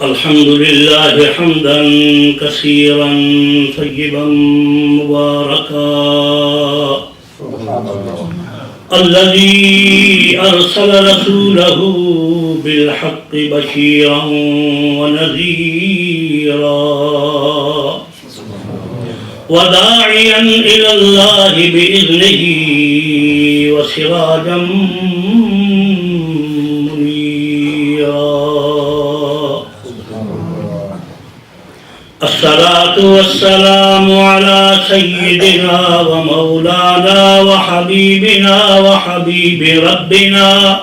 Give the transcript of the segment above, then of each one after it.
الحمد لله حمدا كثيرا طيبا مباركا الذي أرسل رسوله بالحق بشيرا ونذيرا وداعيا إلى الله بإذنه وسراجا الصلاة والسلام على سيدنا ومولانا وحبيبنا وحبيب ربنا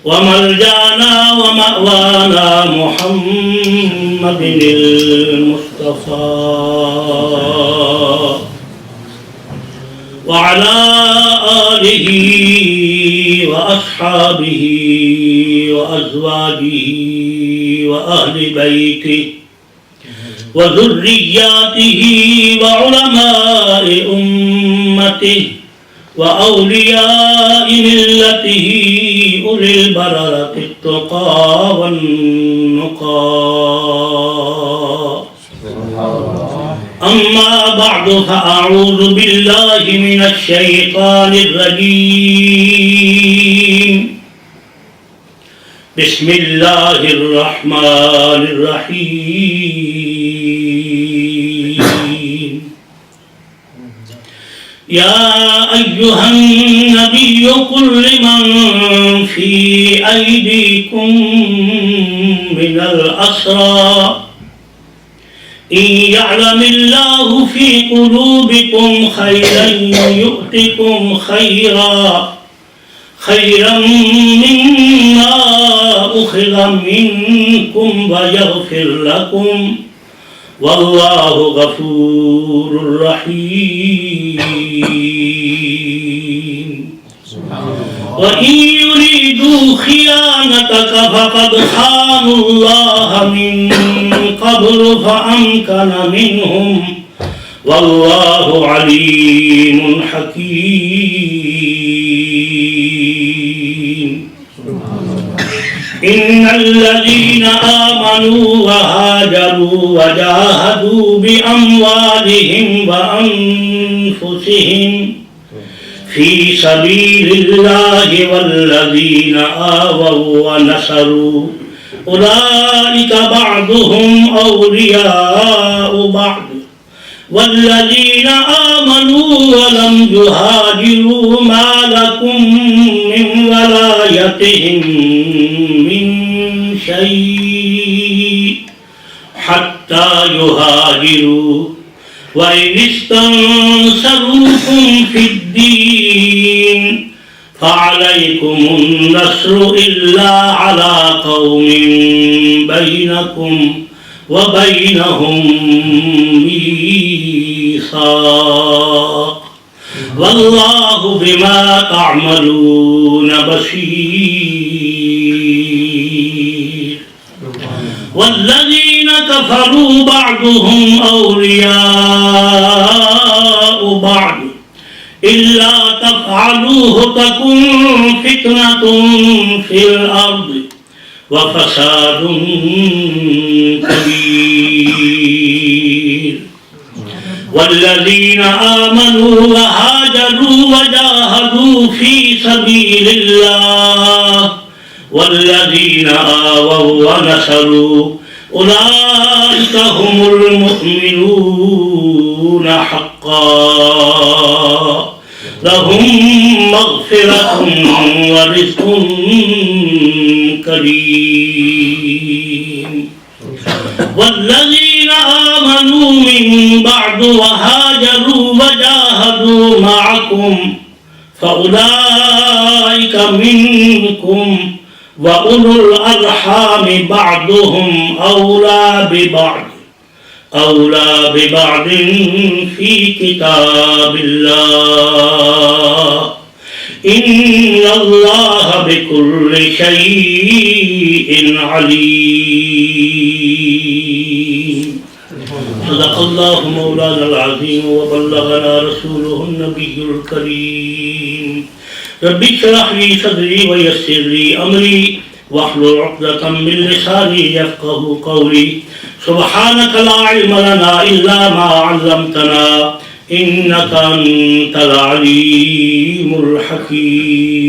وملجانا ومأوانا محمد المصطفى وعلى آله وأصحابه وأزواجه وأهل بيته وذرياته وعلماء أمته وأولياء ملته أولي البررة التقى والنقى أما بعد فأعوذ بالله من الشيطان الرجيم بسم الله الرحمن الرحيم يا أيها النبي قل لمن في أيديكم من الأسرى إن يعلم الله في قلوبكم خيرا يؤتكم خيرا مما أخذ منكم ويغفر لكم والله غفور رحيم وإن يريدوا خيانتك فقد خانوا الله من قبل فأمكن منهم والله عليم حكيم إن الذين آمنوا وهاجروا وجاهدوا بأموالهم وأنفسهم في سبيل الله والذين آووا ونصروا أولئك بعضهم أولياء بعض والذين آمنوا ولم يهاجروا ما لكم من ولايتهم من شيء حتى يهاجروا وإن استنصروكم في الدين فعليكم النصر إلا على قوم بينكم وبينهم ميثاق والله بما تعملون بصير والذين كفروا بعضهم أولياء بعض إلا تفعلوه تكن فتنة في الأرض وفساد كبير والذين آمنوا وهاجروا وجاهدوا في سبيل الله والذين آووا ونصروا أولئك هم المؤمنون حقا لهم مغفرة ورزق كريم والذين آمنوا من بعد وهاجروا وجاهدوا معكم فأولئك منكم وأولو الأرحام بعضهم أولى ببعض في كتاب الله إن الله بكل شيء عليم صدق الله مولانا العظيم وبلغنا رسوله النبي الكريم رب اشرح لي صدري ويسر لي أمري واحلل عقدة من لساني يفقهوا قولي سبحانك لا علم لنا إلا ما علمتنا إنك أنت العليم الحكيم.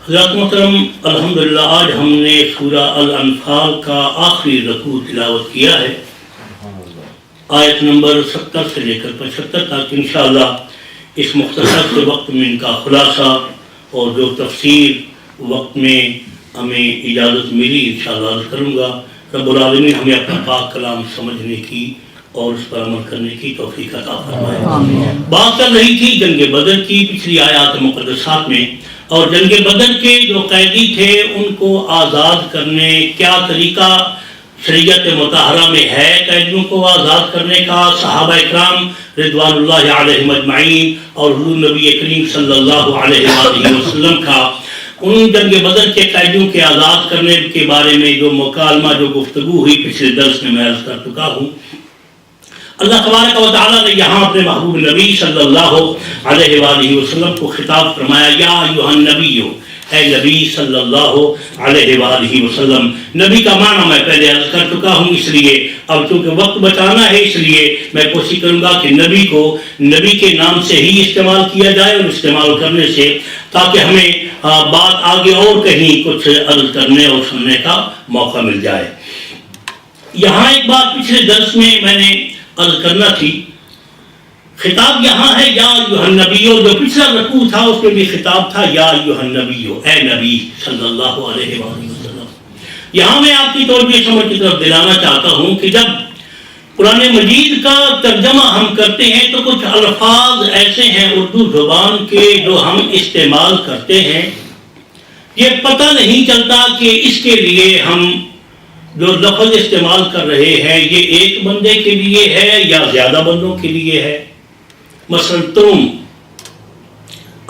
حضرات محترم، الحمدللہ آج ہم نے سورہ الانفال کا آخری رکوع تلاوت کیا ہے، آیت نمبر 70 سے لے کر 75 تک. انشاءاللہ اس مختصر سے وقت میں ان کا خلاصہ اور جو تفسیر وقت میں ہمیں اجازت ملی انشاءاللہ عرض کروں گا. رب العالمین ہمیں اپنا پاک کلام سمجھنے کی اور اس پر عمل کرنے کی توفیق عطا فرمائے. بات چل رہی تھی جنگ بدر کی پچھلی آیات مقدسات میں، اور جنگ بدر کے جو قیدی تھے ان کو آزاد کرنے کیا طریقہ شریعت مطہرہ میں ہے قیدیوں کو آزاد کرنے کا. صحابہ اکرام رضوان اللہ علیہم اجمعین اور حضور نبی کریم صلی اللہ علیہ وآلہ وسلم کا ان جنگ بدر کے قیدیوں کے آزاد کرنے کے بارے میں جو مکالمہ جو گفتگو ہوئی پچھلے درس میں عرض کر چکا ہوں. اللہ تبارک و تعالیٰ نے یہاں اپنے محبوب نبی صلی اللہ علیہ وآلہ وسلم کو خطاب فرمایا، یا ایھا النبی، اے نبی صلی اللہ علیہ وآلہ وسلم. نبی کا معنی میں پہلے عرض کر چکا ہوں، اس لیے اب چونکہ وقت بچانا ہے اس لیے میں کوشش کروں گا کہ نبی کو نبی کے نام سے ہی استعمال کیا جائے، اور استعمال کرنے سے تاکہ ہمیں بات آگے اور کہیں کچھ عرض کرنے اور سننے کا موقع مل جائے. یہاں ایک بات پچھلے درس میں نے عرض کرنا تھی. خطاب یہاں ہے یا ایھا النبی، جو پچھلا رکوع تھا اس میں بھی خطاب تھا یا ایھا النبی، اے نبی صلی اللہ علیہ وآلہ وسلم. یہاں میں آپ کی توجہ سمجھ کی طرف دلانا چاہتا ہوں کہ جب قرآن مجید کا ترجمہ ہم کرتے ہیں تو کچھ الفاظ ایسے ہیں اردو زبان کے جو ہم استعمال کرتے ہیں، یہ پتہ نہیں چلتا کہ اس کے لیے ہم جو لفظ استعمال کر رہے ہیں یہ ایک بندے کے لیے ہے یا زیادہ بندوں کے لیے ہے. مثلا تم،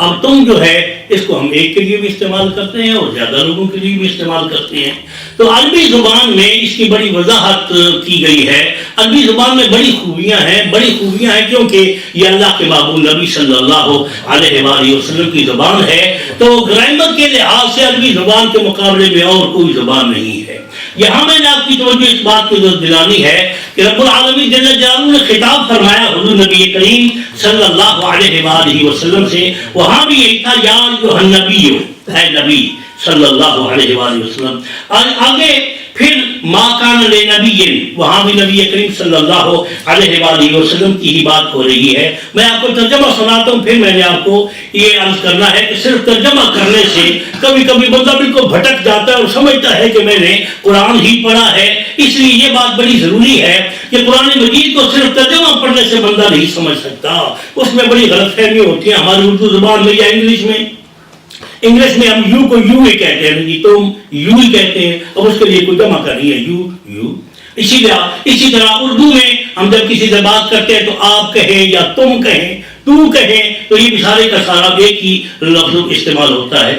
اب تم جو ہے اس کو ہم ایک کے لیے بھی استعمال کرتے ہیں اور زیادہ لوگوں کے لیے بھی استعمال کرتے ہیں. تو عربی زبان میں اس کی بڑی وضاحت کی گئی ہے. عربی زبان میں بڑی خوبیاں ہیں کیونکہ یہ اللہ کے محبوب نبی صلی اللہ علیہ وآلہ وسلم کی زبان ہے. تو گرامر کے لحاظ سے عربی زبان کے مقابلے میں اور کوئی زبان نہیں ہے. یہاں میں نے آپ کی توجہ اس بات کی ضرورت دلانی ہے کہ رب العالمین جل جلالہ نے خطاب فرمایا حضور نبی کریم صلی اللہ علیہ وآلہ وسلم سے. وہاں بھی یہی تھا یا ایھا النبی، اے نبی صلی اللہ علیہ وآلہ وسلم. آگے پھر ما کان لنبی، وہاں بھی نبی کریم صلی اللہ علیہ وآلہ وسلم کی ہی بات ہو رہی ہے. میں آپ کو ترجمہ سناتا ہوں، پھر میں نے آپ کو یہ عرض کرنا ہے کہ صرف ترجمہ کرنے سے کبھی کبھی بندہ بالکل بھٹک جاتا ہے اور سمجھتا ہے کہ میں نے قرآن ہی پڑھا ہے. اس لیے یہ بات بڑی ضروری ہے کہ قرآن مجید کو صرف ترجمہ پڑھنے سے بندہ نہیں سمجھ سکتا، اس میں بڑی غلط فہمی ہوتی ہے ہماری اردو زبان میں یا انگلش میں ہم یو کو یو ہی کہتے ہیں، تم یو ہی کہتے ہیں، اب اس کے لیے کوئی جمع کرنی ہے یو. اسی طرح اردو میں ہم جب کسی سے بات کرتے ہیں تو آپ کہیں یا تم کہیں، تو کہیں، تو یہ سارے کا سارا ایک ہی لفظ استعمال ہوتا ہے.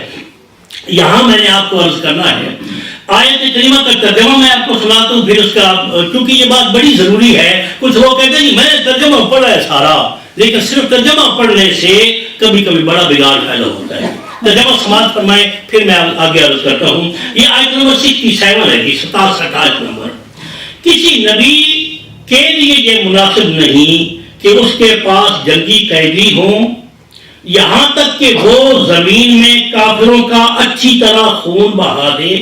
یہاں میں نے آپ کو عرض کرنا ہے آیت کریمہ کا ترجمہ میں آپ کو سناتا ہوں، پھر اس کا کیونکہ یہ بات بڑی ضروری ہے. کچھ لوگ کہتے ہیں میں نے ترجمہ پڑھا ہے سارا، لیکن صرف ترجمہ پڑھنے سے کبھی کبھی بڑا بگاڑ پیدا ہوتا ہے. ترجمہ سماعت فرمائیں، پھر میں آگے عرض کرتا ہوں. یہ آیت نمبر 67 ہے، 67 آیت نمبر. کسی نبی کے لیے یہ مناسب نہیں کہ اس کے پاس جنگی قیدی ہوں، یہاں تک کہ وہ زمین میں کافروں کا اچھی طرح خون بہا دے.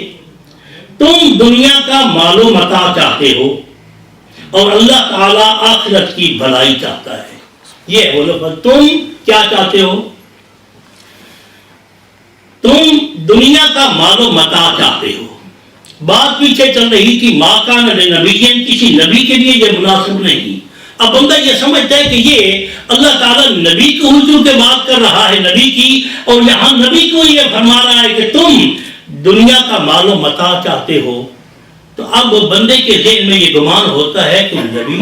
تم دنیا کا مال و متاع چاہتے ہو اور اللہ تعالیٰ آخرت کی بھلائی چاہتا ہے. یہ وہ لفظ، تم کیا چاہتے ہو؟ تم دنیا کا مال و متاع چاہتے ہو. بات پیچھے چل رہی تھی ما کان لنبی، کسی نبی کے لیے یہ مناسب نہیں. اب بندہ یہ سمجھتا ہے کہ یہ اللہ تعالیٰ نبی کو حضور کے بات کر رہا ہے نبی کی، اور یہاں نبی کو یہ فرما رہا ہے کہ تم دنیا کا مال و متاع چاہتے ہو. تو اب بندے کے ذہن میں یہ گمان ہوتا ہے کہ نبی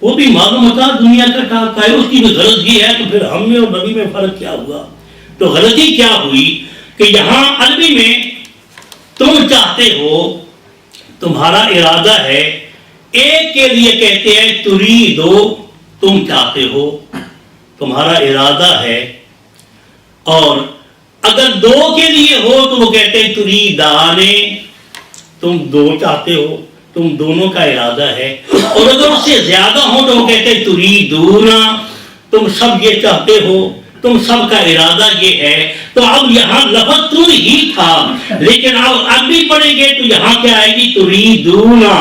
وہ بھی مال و متاع دنیا کا چاہتا ہے، اس کی بھی غرض یہ ہے، تو پھر ہم میں اور نبی میں فرق کیا ہوا؟ تو غلطی کیا ہوئی کہ یہاں عربی میں تم چاہتے ہو، تمہارا ارادہ ہے. ایک کے لیے کہتے ہیں تریدو، تم چاہتے ہو، تمہارا ارادہ ہے. اور اگر دو کے لیے ہو تو وہ کہتے ہیں تریدانے، تم دو چاہتے ہو، تم دونوں کا ارادہ ہے. اور اگر اس سے زیادہ ہو تو وہ کہتے ہیں تریدونا، تم سب یہ چاہتے ہو، تم سب کا ارادہ یہ ہے. تو اب یہاں لفظ تم ہی تھا، لیکن اب بھی پڑھیں گے تو یہاں کیا آئے گی؟ تریدونا.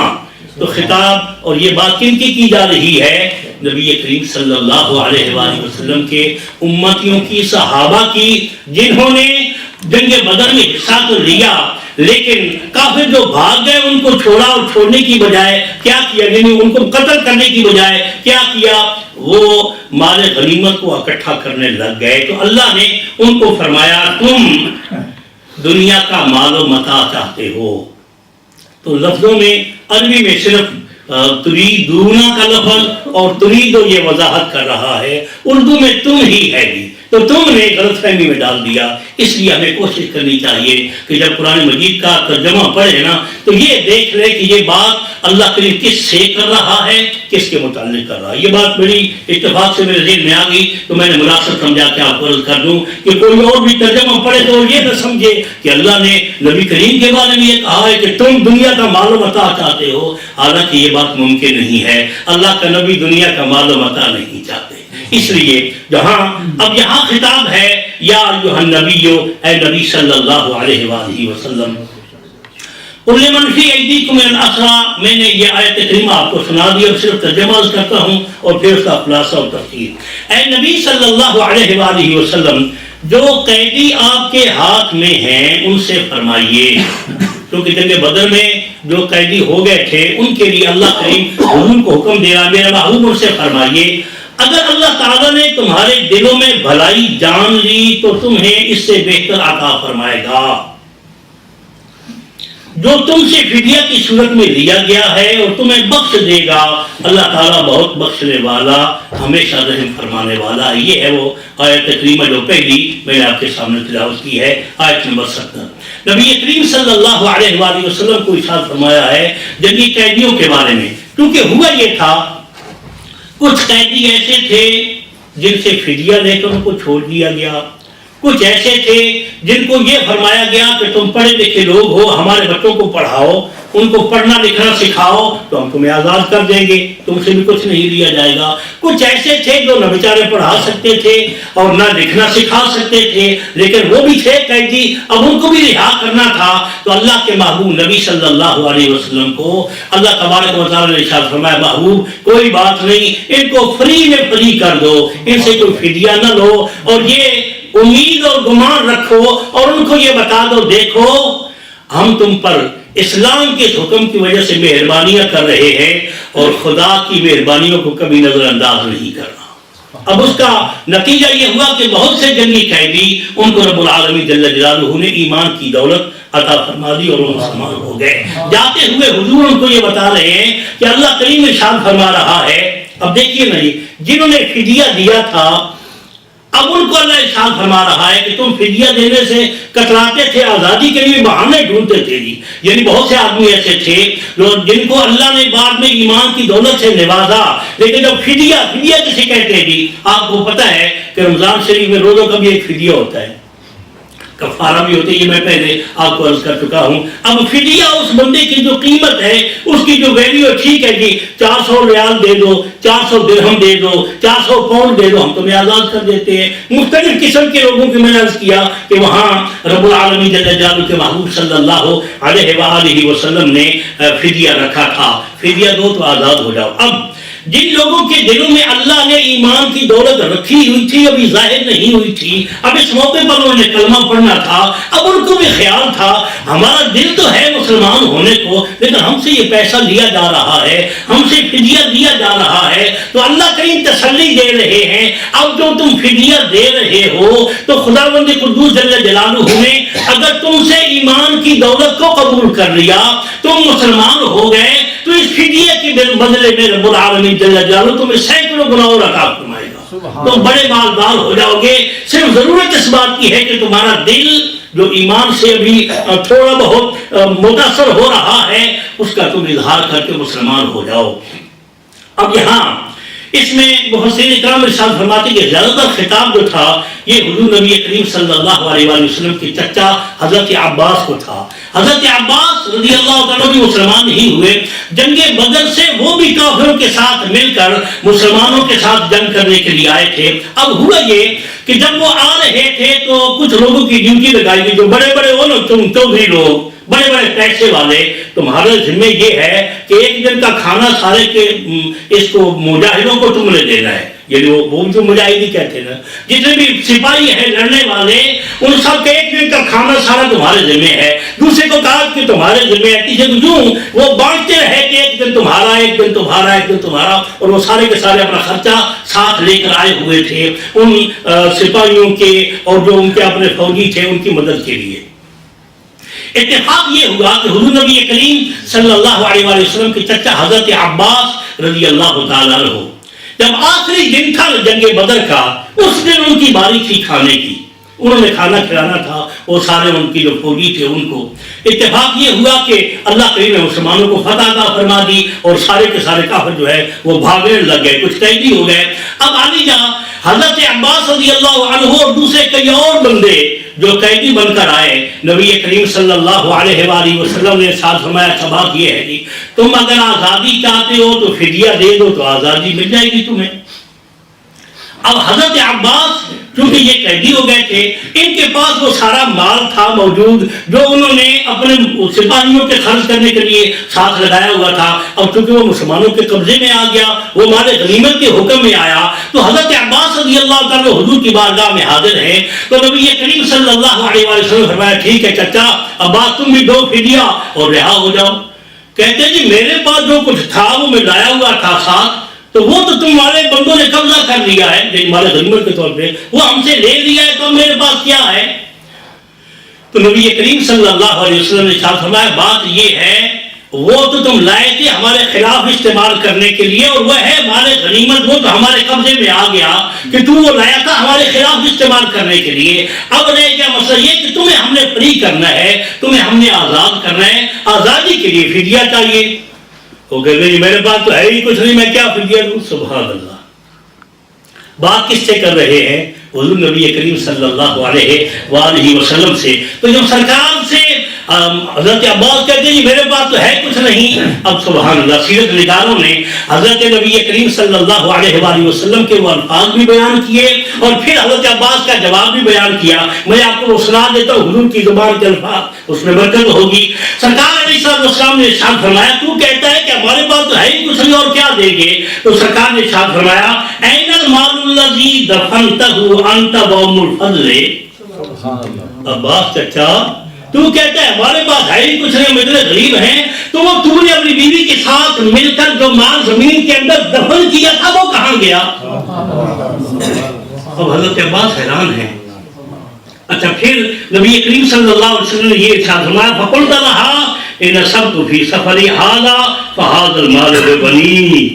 تو خطاب اور یہ بات کن کی جا رہی ہے؟ نبی کریم صلی اللہ علیہ وآلہ وسلم کے امتیوں کی، صحابہ کی، جنہوں نے جنگ بدر میں حصہ تو لیا لیکن کافر جو بھاگ گئے ان کو چھوڑا، اور چھوڑنے کی بجائے کیا کیا؟ یعنی ان کو قتل کرنے کی بجائے کیا کیا؟ وہ مال غنیمت کو اکٹھا کرنے لگ گئے. تو اللہ نے ان کو فرمایا تم دنیا کا مال و متاع چاہتے ہو. تو لفظوں میں عربی میں صرف تریدونا کا لفظ اور تریدو یہ وضاحت کر رہا ہے، اردو میں تم ہی ہے بھی، تو تم نے غلط فہمی میں ڈال دیا. اس لیے ہمیں کوشش کرنی چاہیے کہ جب قرآن مجید کا ترجمہ پڑھے نا تو یہ دیکھ لے کہ یہ بات اللہ کریم کس سے کر رہا ہے، کس کے متعلق کر رہا ہے. یہ بات بڑی اتفاق سے میرے ذہن میں آ گئی تو میں نے مناسب سمجھا کہ آپ کو عرض کر دوں کہ کوئی اور بھی ترجمہ پڑھے تو یہ نہ سمجھے کہ اللہ نے نبی کریم کے بارے میں یہ کہا ہے کہ تم دنیا کا مال و متاع چاہتے ہو. حالانکہ یہ بات ممکن نہیں ہے، اللہ کا نبی دنیا کا مال و متاع نہیں چاہتے. اس لیے جہاں اب یہاں خطاب ہے یا ایھا النبی، اے نبی صلی اللہ علیہ وآلہ وسلم، قل لمن فی ایدیکم من الاسری، میں نے یہ آیت کریمہ آپ کو سنا دی اور صرف ترجمہ کرتا ہوں اور پھر اس کا خلاصہ اور تفصیل. اے نبی صلی اللہ علیہ وآلہ وسلم، جو قیدی آپ کے ہاتھ میں ہیں ان سے فرمائیے، کیونکہ جنگ بدر میں جو قیدی ہو گئے تھے ان کے لیے اللہ کریم حضور کو حکم دے رہا، میرے محبوب ان سے فرمائیے اگر اللہ تعالیٰ نے تمہارے دلوں میں بھلائی جان لی تو تمہیں اس سے بہتر عطا فرمائے گا. جو تم سے فدیہ کی صورت میں لیا گیا ہے اور تمہیں بخش دے گا. اللہ تعالیٰ بہت بخشنے والا، ہمیشہ رحم فرمانے والا ہے. یہ ہے وہ آیت کریمہ جو پہلی میں نے آپ کے سامنے تلاوت کی ہے، آیت نمبر 70. نبی کریم صلی اللہ علیہ وآلہ وسلم کو ارشاد فرمایا ہے جنگی قیدیوں کے بارے میں، کیونکہ ہوا یہ تھا کچھ قیدی ایسے تھے جن سے فدیہ لے کر ان کو چھوڑ دیا گیا، کچھ ایسے تھے جن کو یہ فرمایا گیا کہ تم پڑھے لکھے لوگ ہو، ہمارے بچوں کو پڑھاؤ، ان کو پڑھنا لکھنا سکھاؤ تو ہم تمہیں آزاد کر دیں گے، تم سے بھی کچھ نہیں لیا جائے گا. کچھ ایسے تھے جو نہ بیچارے پڑھا سکتے تھے اور نہ لکھنا سکھا سکتے تھے لیکن وہ بھی تھے قیدی، اب ان کو بھی رہا کرنا تھا. تو اللہ کے محبوب نبی صلی اللہ علیہ وسلم کو اللہ تبارک و تعالی نے ارشاد فرمایا محبوب کوئی بات نہیں، ان کو فری میں فری کر دو، ان سے کوئی فدیہ نہ لو، اور یہ امید اور گمان رکھو اور ان کو یہ بتا دو دیکھو ہم تم پر اسلام کے حکم کی وجہ سے مہربانیاں کر رہے ہیں اور خدا کی مہربانیوں کو کبھی نظر انداز نہیں کرنا. اب اس کا نتیجہ یہ ہوا کہ بہت سے جنگی قیدی ان کو رب العالمین جل جلالہ نے ایمان کی دولت عطا فرما دی اور وہ مسلمان ہو گئے. جاتے ہوئے حضور ان کو یہ بتا رہے ہیں کہ اللہ کریم ارشاد فرما رہا ہے. اب دیکھیے نہیں جنہوں نے فدیہ دیا تھا اب ان کو اللہ ارشاد فرما رہا ہے کہ تم فدیہ دینے سے کتراتے تھے، آزادی کے لیے بہانے ڈھونڈتے تھے جی. یعنی بہت سے آدمی ایسے تھے جن کو اللہ نے بعد میں ایمان کی دولت سے نوازا، لیکن جب فدیہ کسے کہتے ہیں جی؟ آپ کو پتہ ہے کہ رمضان شریف میں روزوں کا بھی ایک فدیہ ہوتا ہے، کفارہ بھی ہوتے ہیں، یہ میں پہلے آپ کو عرض کر چکا ہوں. اب فدیہ اس بندے کی جو قیمت ہے، اس کی جو ویلیو ہے، ٹھیک ہے جی 400 ریال دے دو، 400 درہم دے دو، 400 پاؤنڈ دے دو، ہم تمہیں آزاد کر دیتے ہیں. مختلف قسم کے لوگوں کی میں نے عرض کیا کہ وہاں رب العالمین جل جلالہ کے محبوب صلی اللہ علیہ وآلہ وسلم نے فدیہ رکھا تھا، فدیہ دو تو آزاد ہو جاؤ. اب جن لوگوں کے دلوں میں اللہ نے ایمان کی دولت رکھی ہوئی تھی ابھی ظاہر نہیں ہوئی تھی، اب اس موقع پر انہوں نے کلمہ پڑھنا تھا، اب ان کو بھی خیال تھا ہمارا دل تو ہے مسلمان ہونے کو لیکن ہم سے یہ پیسہ لیا جا رہا ہے، ہم سے فدیہ دیا جا رہا ہے. تو اللہ کریم تسلی دے رہے ہیں اب جو تم فدیہ دے رہے ہو تو خداوند قدوس جل جلالہ نے اگر تم سے ایمان کی دولت کو قبول کر لیا، تم مسلمان ہو گئے تو اس فدیہ کے بدلے میں رب العالمین جل جلالہ تمہیں سینکڑوں گنا اور عطا فرمائے گا، تم بڑے مالدار ہو جاؤ گے. صرف ضرورت اس بات کی ہے کہ تمہارا دل جو ایمان سے ابھی تھوڑا بہت متاثر ہو رہا ہے اس کا تم اظہار کر کے مسلمان ہو جاؤ. اب یہاں اس میں محسن اکرام ارشاد فرماتے کہ زیادہ تر خطاب جو تھا یہ حضور نبی کریم صلی اللہ علیہ وآلہ وسلم کے چچا حضرت عباس کو تھا. حضرت عباس رضی اللہ تعالیٰ بھی مسلمان نہیں ہوئے. جنگ بدر سے وہ بھی کافروں کے ساتھ مل کر مسلمانوں کے ساتھ جنگ کرنے کے لیے آئے تھے. اب ہوا یہ کہ جب وہ آ رہے تھے تو کچھ لوگوں کی ڈیوٹی لگائی گئی جو بڑے بڑے وہ لوگ چودھری لوگ بڑے بڑے پیسے والے. تمہارا ذمہ یہ ہے کہ ایک دن کا کھانا سارے کے اس کو مجاہدوں کو تم نے دینا ہے. یعنی وہ جو مجاہدی کہتے ہیں نا, جتنے بھی سپاہی ہیں لڑنے والے, ان سب کے ایک دن کا کھانا سارا تمہارے ذمہ ہے. دوسرے کو کہا کہ تمہارے ذمہ ہے, تیسرے کو یوں وہ بانٹتے رہے کہ ایک دن تمہارا, ایک دن تمہارا, ایک دن تمہارا, اور وہ سارے کے سارے اپنا خرچہ ساتھ لے کر آئے ہوئے تھے ان سپاہیوں کے اور جو ان کے اپنے فوجی تھے ان کی مدد کے لیے. اتفاق یہ ہوا کہ حضور نبی کریم صلی اللہ علیہ وآلہ وسلم کے چچا حضرت عباس رضی اللہ تعالیٰ عنہ جب آخری دن تھا جنگ بدر کا, اس دن ان کی باری تھی کھانے کی. انہوں نے کھانا کھلانا تھا اور سارے ان کی جو فوجی تھے ان کو. اتفاق یہ ہوا کہ اللہ کریم نے مسلمانوں کو فتح عطا فرما دی اور سارے کے سارے کافر جو ہے وہ بھاگنے لگ گئے, کچھ قیدی ہو گئے. اب علی جہاں حضرت عباس رضی اللہ عنہ اور دوسرے کئی اور بندے جو قیدی بن کر آئے, نبی کریم صلی اللہ علیہ وآلہ وسلم نے ساتھ فرمایا اچھا بات یہ ہے جی تم اگر آزادی چاہتے ہو تو فدیہ دے دو تو آزادی مل جائے گی تمہیں. اب حضرت عباس کیونکہ یہ قیدی ہو گئے تھے, ان کے پاس وہ سارا مال تھا موجود جو انہوں نے اپنے سپاہیوں کے خرچ کرنے کے لیے ساتھ لگایا ہوا تھا. اب چونکہ وہ مسلمانوں کے قبضے میں آ گیا, وہ مال غنیمت کے حکم میں آیا, تو حضرت عباس رضی اللہ تعالیٰ حضور کی بارگاہ میں حاضر ہیں. تو نبی کریم صلی اللہ علیہ وآلہ وسلم نے فرمایا ٹھیک ہے چچا عباس تم بھی دو فدیہ اور رہا ہو جاؤ. کہتے جی میرے پاس جو کچھ تھا وہ میں لایا ہوا تھا ساتھ, تو وہ تو تم والے بندوں نے قبضہ کر لیا ہے مال غنیمت کے طور پہ, وہ ہم سے لے لیا ہے, تو میرے پاس کیا ہے. تو نبی کریم صلی اللہ علیہ وسلم نے ارشاد فرمایا بات یہ ہے وہ تو تم لائے تھے ہمارے خلاف استعمال کرنے کے لیے, اور وہ ہے مال غنیمت وہ تو ہمارے قبضے میں آ گیا کہ تو وہ لایا تھا ہمارے خلاف استعمال کرنے کے لیے. اب رہ گیا مسئلہ یہ کہ تمہیں ہم نے فری کرنا ہے, تمہیں ہم نے آزاد کرنا ہے, آزادی کے لیے فدیہ چاہیے. وہ کہتے ہیں میرے پاس تو ہے ہی کچھ نہیں, میں کیا فدیہ دوں. سبحان اللہ. بات کس سے کر رہے ہیں؟ حضور نبی کریم صلی اللہ علیہ وآلہ وسلم سے. تو جب سرکار سے حضرت عباس کہتے ہیں میرے پاس تو ہے کچھ نہیں. اب سبحان اللہ سیرت نگاروں نے حضرت نبی کریم صلی اللہ علیہ وآلہ وسلم کے وہ الفاظ بھی بیان کیے اور پھر حضرت عباس کا جواب بھی بیان کیا. میں آپ کو وہ سنا دیتا ہوں حضور کی زبان کے الفاظ, اس میں برکت ہوگی. سرکار علیہ السلام نے ارشاد فرمایا تو کہتا ہے کہ ہمارے پاس تو ہے ہی کچھ نہیں اور کیا دیں گے. تو سرکار نے ارشاد فرمایا این المال الذی دفنتہ انت وام الفضل. عباس چچا تو کہتا ہے ہمارے پاس ہے ہی کچھ نہیں, اتنے غریب ہیں, تو وہ تو نے اپنی بیوی کے ساتھ مل کر جو مال زمین کے اندر دفن کیا تھا وہ کہاں گیا. اب حضرت عباس حیران ہیں. اچھا پھر نبی کریم صلی اللہ علیہ وسلم نے یہ ارشاد فرمایا فقلت لها ان صبت فی سفری هذا فهذا المال بنی.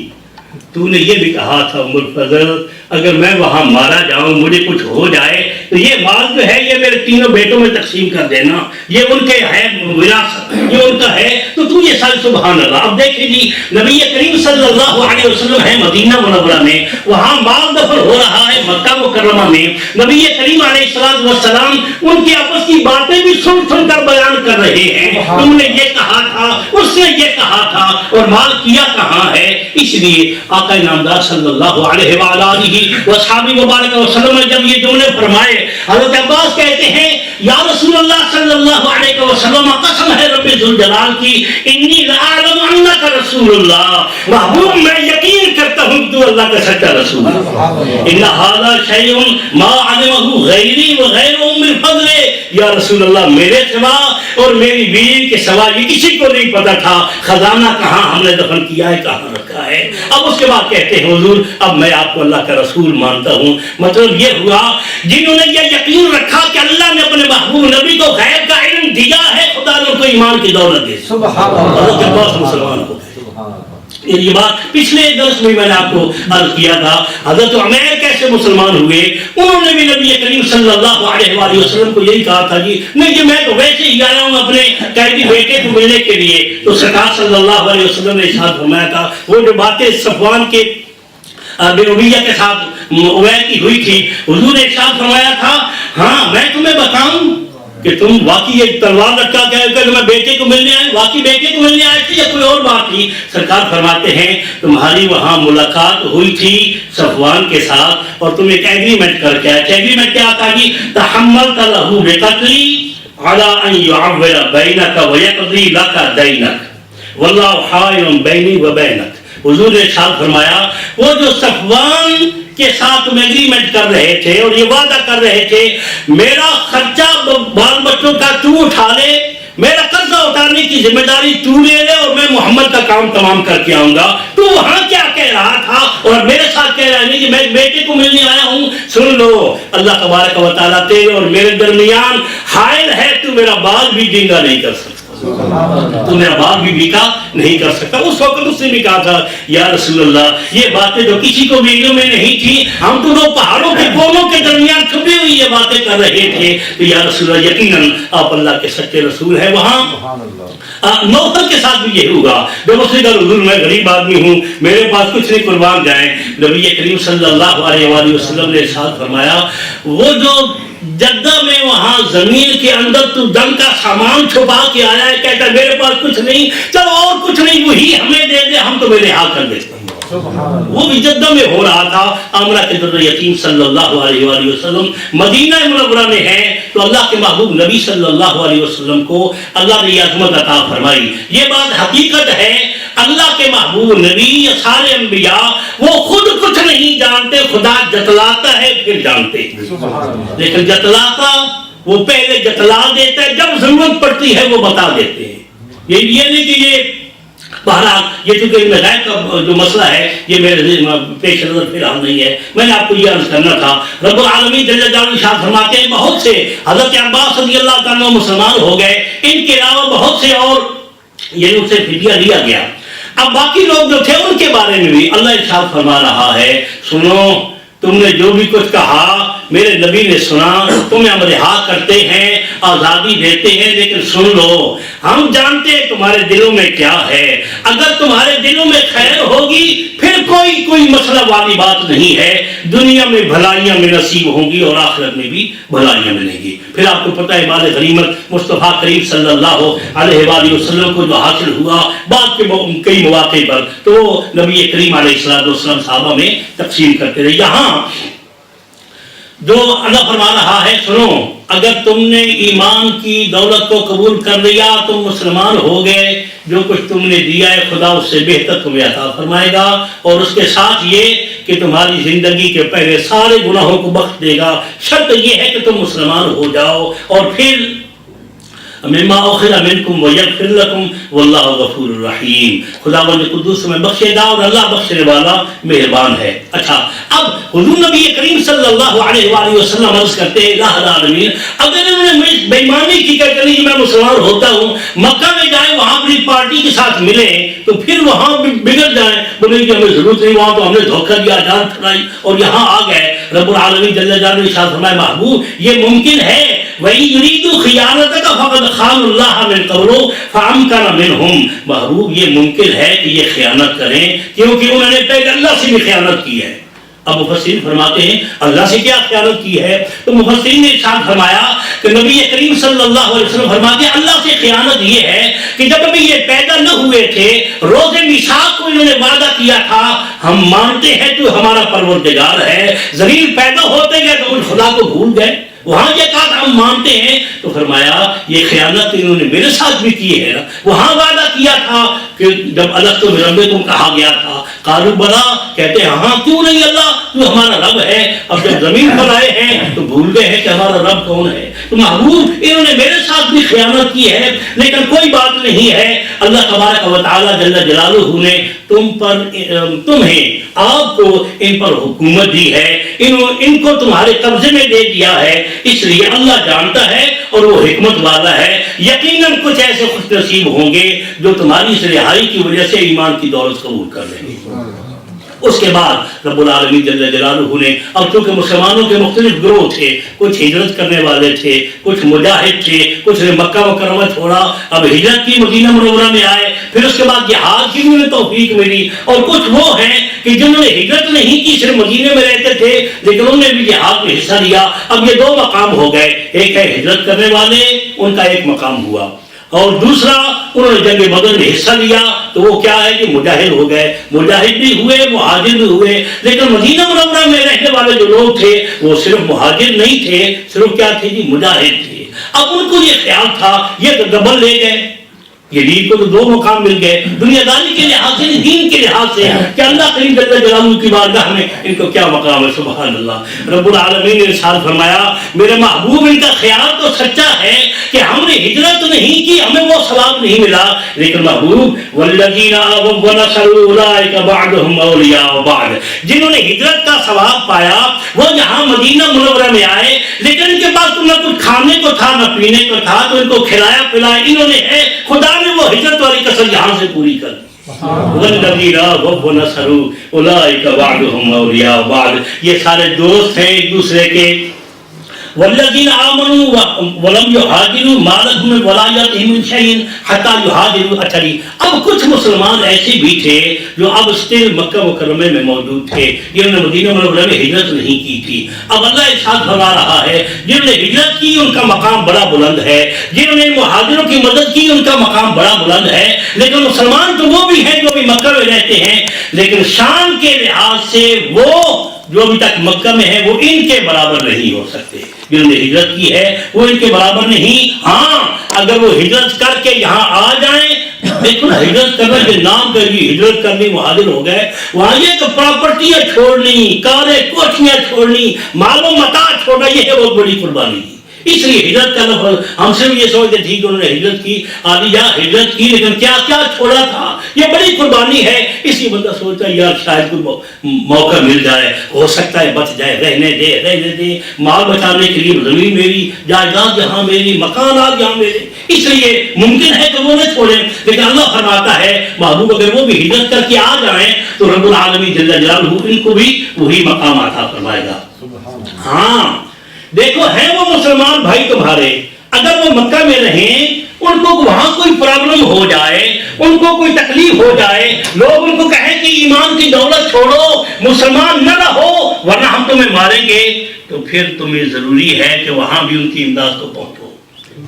تو نے یہ بھی کہا تھا ام الفضل اگر میں وہاں مارا جاؤں مجھے کچھ ہو جائے تو یہ مال جو ہے یہ میرے تینوں بیٹوں میں تقسیم کر دینا, یہ ان کے ہے وراثت, یہ ان کا ہے. تو یہ سارے سبحان اللہ. اب دیکھیں جی نبی کریم صلی اللہ علیہ وسلم ہے مدینہ منورہ میں, وہاں مال دفن ہو رہا ہے مکہ مکرمہ میں. نبی کریم علیہ السلام ان کی آپس کی باتیں بھی سن سن کر بیان کر رہے ہیں. تم نے یہ کہا تھا, اس نے یہ کہا تھا, اور مال کیا کہاں ہے. اس لیے آقا نامدار صلی اللہ علیہ وآلہ وصحابہ مبارک وسلم نے جب یہ جملے فرمائے, حضرت عباس کہتے ہیں یا رسول اللہ صلی اللہ علیہ وسلم قسم ہے رب ذوالجلال کی انی لأعلم انک رسول اللہ, محبوب میں یقین کرتا ہوں تو اللہ کا سچا رسول ہے. ان ھذا شیء ما علمہ غیری وغیر ام الفضل. یا رسول اللہ میرے سوا اور میری بیوی کے سوا یہ کسی کو نہیں پتا تھا خزانہ کہاں ہم نے دفن کیا ہے, کہاں رکھا ہے. اب اس کے بعد کہتے ہیں حضور اب میں آپ کو اللہ کا رسول مانتا ہوں. مطلب یہ ہوا جنہوں نے یہ یقین رکھا کہ اللہ نے اپنے محبوب نبی کو غیب کا علم دیا ہے, خدا نے ان کو ایمان کی دولت دی. سبحان اللہ. حضرت عباس مسلمان ہو گئے. یہ بات پچھلے درس میں نے آپ کو عرض کیا تھا. حضرت عمیر کیسے مسلمان ہوئے, انہوں نے بھی نبی کریم صلی اللہ علیہ وآلہ وسلم کو یہی کہا تھا جی نہیں جی میں تو ویسے ہی آیا ہوں اپنے قیدی بیٹے کو ملنے کے لیے. تو سرکار صلی اللہ علیہ وسلم نے ارشاد فرمایا تھا وہ جو باتیں صفوان کے بن امیہ کے ساتھ اویل کی ہوئی تھی، حضور نے ارشاد فرمایا تھا ہاں میں تمہیں بتاؤں کہ تم واقعی ایک تلوار لٹکا کے آئے کہ میں بیٹے کو ملنے آئے، واقعی بیٹے کو ملنے آئے تھے یا کوئی اور بات تھی؟ سرکار فرماتے ہیں تمہاری وہاں ملاقات ہوئی تھی صفوان کے ساتھ اور تم ایک ایگریمنٹ کر کے آئے تھے۔ ایگریمنٹ کیا تھا جی؟ تحملت له بقتلی على ان يعور بینک ویقضی لک دینک واللہ حائل بینی وبینک۔ حضور نے ارشاد فرمایا وہ جو صفوان کے ساتھ تم ایگریمنٹ کر رہے تھے اور یہ وعدہ کر رہے تھے میرا خرچہ بال بچوں کا تو اٹھا لے، میرا قرضہ اتارنے کی ذمہ داری تو لے لے اور میں محمد کا کام تمام کر کے آؤں گا، تو وہاں کیا کہہ رہا تھا اور میرے ساتھ کہہ رہا ہے کہ میں بیٹے کو ملنے آیا ہوں؟ سن لو، اللہ تبارک و تعالیٰ تیرے اور میرے درمیان حائل ہے، تو میرا بال بھی ڈنگا نہیں کر سکتا، تو میرا بال بھی بیکا نہیں کر سکتا۔ اس وقت اس نے بھی کہا تھا یا رسول اللہ یہ باتیں تو کسی کو بھی علم میں نہیں تھی، ہم تو دو پہاڑوں کے کونوں کے درمیان چھپی ہوئی یہ باتیں کر رہے تھے، تو یا رسول اللہ یقیناً آپ اللہ کے سچے رسول ہیں۔ وہاں نوفل کے ساتھ بھی یہ ہوگا، جب اس نے کہا حضور میں غریب آدمی ہوں، میرے پاس کچھ نہیں، قربان جائیں۔ نبی کریم صلی اللہ علیہ وآلہ وسلم نے ارشاد فرمایا وہ جو جدہ میں وہاں زمین کے اندر تو جنگ کا سامان چھپا کے آیا ہے، کہتا ہے میرے پاس کچھ نہیں، چلو اور کچھ نہیں وہی ہمیں دے دے، ہم تمہیں رہا کر دیتے ہیں۔ وہ بھی جدہ میں ہو رہا تھا۔ آمنہ کے در یتیم صلی اللہ علیہ وآلہ وسلم مدینہ منورہ میں ہیں، تو اللہ کے محبوب نبی صلی اللہ علیہ وسلم کو اللہ نے یہ عظمت عطا فرمائی۔ یہ بات حقیقت ہے، اللہ کے محبوب نبی سارے انبیاء وہ خود کچھ نہیں جانتے، خدا جتلاتا ہے پھر جانتے ہیں، لیکن جتلاتا وہ پہلے جتلا دیتا ہے، جب ضرورت پڑتی ہے وہ بتا دیتے ہیں۔ یہ نہیں کہ یہ بہرحال یہ چونکہ غیب کا جو مسئلہ ہے یہ میرے پیش نظر فی الحال نہیں ہے، میں نے آپ کو یہ عرض کرنا تھا۔ رب العالمین جل جلالہ ارشاد فرماتے ہیں بہت سے حضرت عباس رضی اللہ عنہ مسلمان ہو گئے، ان کے علاوہ بہت سے اور یہ ان سے فدیہ لیا گیا۔ اب باقی لوگ جو تھے ان کے بارے میں بھی اللہ ارشاد فرما رہا ہے سنو تم نے جو بھی کچھ کہا میرے نبی نے سنا، تمہیں ہم رہا کرتے ہیں، آزادی دیتے ہیں، لیکن سن لو ہم جانتے ہیں تمہارے دلوں میں کیا ہے، اگر تمہارے دلوں میں خیر ہوگی پھر کوئی مسئلہ والی بات نہیں ہے، دنیا میں بھلائیاں میں نصیب ہوں گی اور آخرت میں بھی بھلائیاں ملیں گی۔ پھر آپ کو پتہ ہے مال غنیمت مصطفیٰ کریم صلی اللہ علیہ وآلہ وسلم کو جو حاصل ہوا بعد کے کئی مواقع پر، تو نبی کریم علیہ السلام صحابہ میں تقسیم کرتے رہے۔ یہاں جو اللہ فرما رہا ہے سنو اگر تم نے ایمان کی دولت کو قبول کر لیا تم مسلمان ہو گئے، جو کچھ تم نے دیا ہے خدا اس سے بہتر تمہیں عطا فرمائے گا، اور اس کے ساتھ یہ کہ تمہاری زندگی کے پہلے سارے گناہوں کو بخش دے گا، شرط یہ ہے کہ تم مسلمان ہو جاؤ، اور پھر مما اخذ منکم ویغفر لکم واللہ غفور الرحیم، خداوند قدوس میں بخشے گا اور اللہ بخشنے والا مہربان ہے۔ اچھا اب حضور نبی کریم صلی اللہ علیہ وآلہ وسلم عرض کرتے ہیں الہ العالمین اگر انہوں نے بے ایمانی کی کہ چلی میں مسلمان ہوتا ہوں، مکہ میں جائیں وہاں اپنی پارٹی کے ساتھ ملیں تو پھر وہاں بگڑ جائیں، بولیں کہ ہمیں ضرورت نہیں، وہاں تو ہم نے دھوکہ دیا جان چھڑائی اور یہاں آ گئے۔ رب العالمین جل جلالہ نے ارشاد فرمایا محبوب یہ ممکن ہے وَإِن يُرِيدُوا خِيَانَتَكَ فَقَدْ خَانُوا اللَّهَ مِن قَبْلُ فَأَمْكَنَ مِنْهُمْ، محبوب یہ ممکن ہے کہ یہ خیانت کریں کیونکہ انہوں نے پہلے اللہ سے بھی خیانت کی ہے۔ اب مفسرین فرماتے ہیں اللہ سے کیا خیانت کی ہے؟ تو مفسرین نے ارشاد فرمایا کہ نبی کریم صلی اللہ علیہ وسلم فرماتے ہیں اللہ سے خیانت یہ ہے کہ جب ابھی یہ پیدا نہ ہوئے تھے روز میثاق کو انہوں نے وعدہ کیا تھا ہم مانتے ہیں تو ہمارا پروردگار ہے، زمین پیدا ہوتے گئے تو ان خدا کو بھول گئے، وہاں یہ کہا تھا ہم مانتے ہیں، تو فرمایا یہ خیانت انہوں نے میرے ساتھ بھی کی ہے نا، وہاں وعدہ کیا تھا کہ جب الستو بربکم کہا گیا تھا قالوا بلا، کہتے ہیں ہاں کیوں نہیں اللہ تو ہمارا رب ہے، اب جب زمین پر آئے ہیں تو بھول گئے ہیں کہ ہمارا رب کون ہے۔ تو محبوب انہوں نے میرے ساتھ بھی خیانت کی ہے لیکن کوئی بات نہیں ہے، اللہ تبارک و تعالی جل جلالہ نے تمہیں آپ کو ان پر حکومت دی ہے، ان کو تمہارے قبضے میں دے دیا ہے، اس لیے اللہ جانتا ہے اور وہ حکمت والا ہے، یقیناً کچھ ایسے خوش نصیب ہوں گے جو تمہاری اس رہائی کی وجہ سے ایمان کی دولت قبول کر لیں گے۔ اس کے بعد رب العالمین جل جلالہ نے، اب چونکہ مسلمانوں کے مختلف گروہ تھے، کچھ ہجرت کرنے والے تھے، کچھ مجاہد تھے، کچھ نے مکہ مکرمہ چھوڑا، اب ہجرت کی مدینہ منورہ میں آئے، پھر اس کے بعد جہاد کی انہیں توفیق ملی، اور کچھ وہ ہیں کہ جنہوں نے ہجرت نہیں کی، صرف مدینے میں رہتے تھے لیکن انہوں نے بھی جہاد میں حصہ لیا۔ اب یہ دو مقام ہو گئے، ایک ہے ہجرت کرنے والے، ان کا ایک مقام ہوا، اور دوسرا انہوں نے جنگ بدر میں حصہ لیا، تو وہ کیا ہے کہ مجاہد ہو گئے، مجاہد بھی ہوئے، مہاجر بھی ہوئے۔ لیکن مدینہ منورہ میں رہنے والے جو لوگ تھے وہ صرف مہاجر نہیں تھے، صرف کیا تھے جی، مجاہد تھے۔ اب ان کو یہ خیال تھا یہ تو ڈبل لے گئے، یہ دین کو تو دو مقام مل گئے، دنیا داری کے لحاظ سے، دین کے لحاظ سے، کہ اللہ کریم جل جلالہ کی بارگاہ میں ان کو کیا مقام ہے۔ سبحان اللہ۔ رب العالمین نے ارشاد فرمایا میرے محبوب ان کا خیال تو سچا ہے کہ ہم نے ہجرت نہیں کی، ہمیں وہ ثواب نہیں ملا، لیکن محبوب والذین آووا ونصروا اولئک بعضهم اولیاء بعض، جنہوں نے ہجرت کا ثواب پایا وہ یہاں مدینہ منورہ میں آئے، لیکن ان کے پاس نہ کچھ کھانے کو تھا نہ پینے کو تھا، تو ان کو کھلایا پلایا انہوں نے ہے، خدا نے وہ ہجرت والی کسر یہاں سے پوری کر دی۔ والذین آووا ونصروا اولئک بعضهم اولیاء بعض، یہ سارے دوست ہیں ایک دوسرے کے۔ والذین آمنوا ولم یہاجروا ما لهم من ولایتهم من شیء حتی یہاجروا۔ اچھا جی، اب کچھ مسلمان ایسے بھی تھے جو اب اسٹل مکہ مکرمہ میں موجود تھے، جنہوں نے مدینہ منورہ میں ہجرت نہیں کی تھی۔ اب اللہ ارشاد فرما رہا ہے جنہوں نے ہجرت کی ان کا مقام بڑا بلند ہے، جنہوں نے مہاجروں کی مدد کی ان کا مقام بڑا بلند ہے، لیکن مسلمان تو وہ بھی ہیں جو بھی مکہ میں رہتے ہیں، لیکن شان کے لحاظ سے وہ جو ابھی تک مکہ میں ہے وہ ان کے برابر نہیں ہو سکتے۔ جنہوں نے ہجرت کی ہے وہ ان کے برابر نہیں۔ ہاں اگر وہ ہجرت کر کے یہاں آ جائیں، دیکھو نا، ہجرت کرنا کے نام کر دی، ہجرت کرنی مہاجر ہو گئے، وہاں یہ کہ پراپرٹیاں چھوڑنی، کاریں کوٹھیاں چھوڑنی، مال و متاع چھوڑنا، یہ ہے بہت بڑی قربانی۔ اس لیے ہجرت کا لفظ ہم صرف یہ سوچتے تھے کہ انہوں نے ہجرت کی، آدیا ہجرت کی، لیکن کیا کیا چھوڑا تھا، یہ بڑی قربانی ہے۔ اس لیے بندہ سوچتا ہے یار شاید کوئی موقع مل جائے، ہو سکتا ہے بچ جائے، رہنے دے، مال بچانے کے لیے زمین میری، جائیداد یہاں میری، مکانات یہاں میرے، اس لیے ممکن ہے کہ وہ نہ چھوڑیں۔ لیکن اللہ فرماتا ہے محبوب اگر وہ بھی ہجرت کر کے آ جائیں تو رب العالمین جل جلالہ ان کو بھی وہی مقام عطا فرمائے گا۔ ہاں دیکھو ہیں وہ مسلمان بھائی تمہارے، اگر وہ مکہ میں رہیں، ان کو وہاں کوئی پرابلم ہو جائے، ان کو کوئی تکلیف ہو جائے، لوگ ان کو کہیں کہ ایمان کی دولت چھوڑو، مسلمان نہ رہو ورنہ ہم تمہیں ماریں گے، تو پھر تمہیں ضروری ہے کہ وہاں بھی ان کی امداد کو پہنچو،